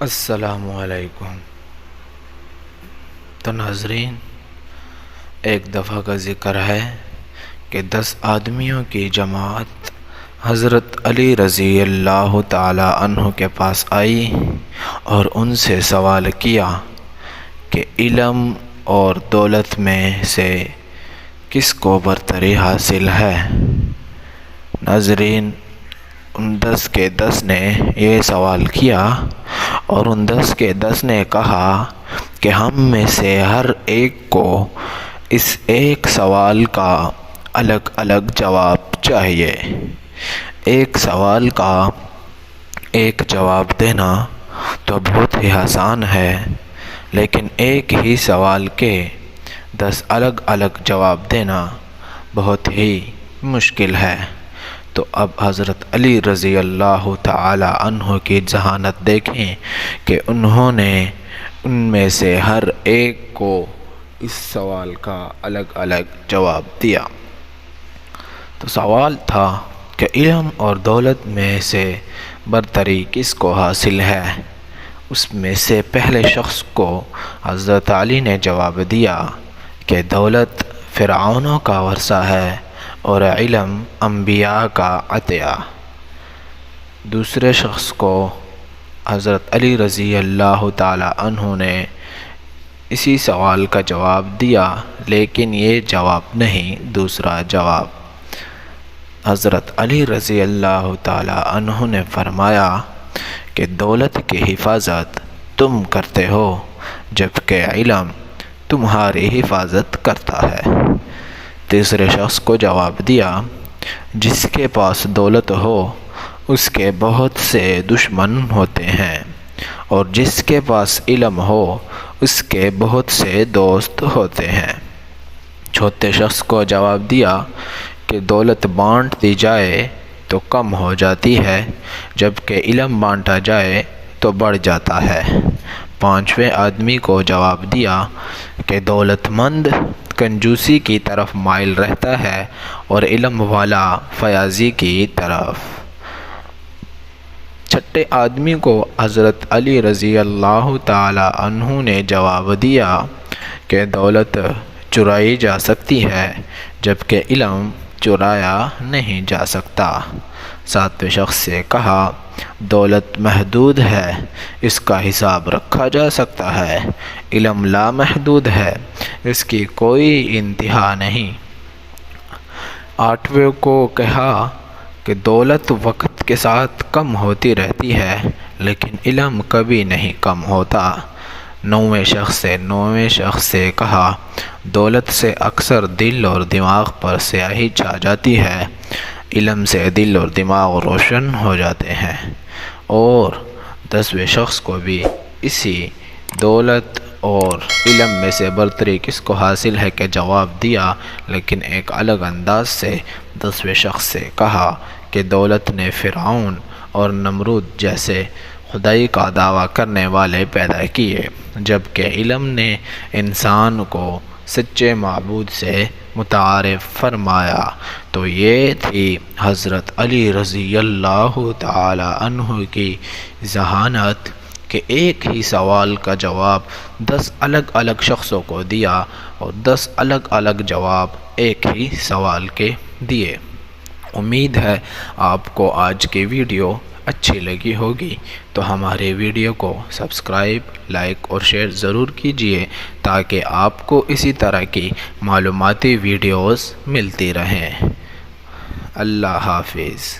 السلام علیکم۔ تو ناظرین، ایک دفعہ کا ذکر ہے کہ 10 آدمیوں کی جماعت حضرت علی رضی اللہ تعالی عنہ کے پاس آئی اور ان سے سوال کیا کہ علم اور دولت میں سے کس کو برتری حاصل ہے۔ ناظرین، ان 10 کے 10 نے یہ سوال کیا اور ان 10 کے 10 نے کہا کہ ہم میں سے ہر ایک کو اس ایک سوال کا الگ الگ جواب چاہیے۔ ایک سوال کا ایک جواب دینا تو بہت ہی آسان ہے، لیکن ایک ہی سوال کے 10 الگ الگ جواب دینا بہت ہی مشکل ہے۔ تو اب حضرت علی رضی اللہ تعالی عنہ کی ذہانت دیکھیں کہ انہوں نے ان میں سے ہر ایک کو اس سوال کا الگ الگ جواب دیا۔ تو سوال تھا کہ علم اور دولت میں سے برتری کس کو حاصل ہے۔ اس میں سے پہلے شخص کو حضرت علی نے جواب دیا کہ دولت فرعونوں کا ورثہ ہے اور علم انبیاء کا عطیہ۔ دوسرے شخص کو حضرت علی رضی اللہ تعالی عنہ نے اسی سوال کا جواب دیا، لیکن یہ جواب نہیں، دوسرا جواب۔ حضرت علی رضی اللہ تعالی عنہ نے فرمایا کہ دولت کی حفاظت تم کرتے ہو، جبکہ علم تمہاری حفاظت کرتا ہے۔ تیسرے شخص کو جواب دیا، جس کے پاس دولت ہو اس کے بہت سے دشمن ہوتے ہیں، اور جس کے پاس علم ہو اس کے بہت سے دوست ہوتے ہیں۔ چوتھے شخص کو جواب دیا کہ دولت بانٹ دی جائے تو کم ہو جاتی ہے، جبکہ علم بانٹا جائے تو بڑھ جاتا ہے۔ پانچویں آدمی کو جواب دیا کہ دولت مند کنجوسی کی طرف مائل رہتا ہے اور علم والا فیاضی کی طرف۔ چھٹے آدمی کو حضرت علی رضی اللہ تعالی عنہ نے جواب دیا کہ دولت چرائی جا سکتی ہے، جبکہ علم چرایا نہیں جا سکتا۔ ساتویں شخص سے کہا، دولت محدود ہے، اس کا حساب رکھا جا سکتا ہے، علم لامحدود ہے، اس کی کوئی انتہا نہیں۔ آٹھویں کو کہا کہ دولت وقت کے ساتھ کم ہوتی رہتی ہے، لیکن علم کبھی نہیں کم ہوتا۔ نویں شخص سے کہا، دولت سے اکثر دل اور دماغ پر سیاہی چھا جاتی ہے، علم سے دل اور دماغ روشن ہو جاتے ہیں۔ اور 10ویں شخص کو بھی اسی دولت اور علم میں سے برتری کس کو حاصل ہے کہ جواب دیا، لیکن ایک الگ انداز سے۔ 10ویں شخص سے کہا کہ دولت نے فرعون اور نمرود جیسے خدائی کا دعویٰ کرنے والے پیدا کیے، جبکہ علم نے انسان کو سچے معبود سے متعارف فرمایا۔ تو یہ تھی حضرت علی رضی اللہ تعالی عنہ کی ذہانت کہ ایک ہی سوال کا جواب 10 الگ الگ شخصوں کو دیا اور 10 الگ الگ جواب ایک ہی سوال کے دیے۔ امید ہے آپ کو آج کی ویڈیو اچھی لگی ہوگی، تو ہمارے ویڈیو کو سبسکرائب، لائک اور شیئر ضرور کیجیے تاکہ آپ کو اسی طرح کی معلوماتی ویڈیوز ملتی رہیں۔ اللہ حافظ۔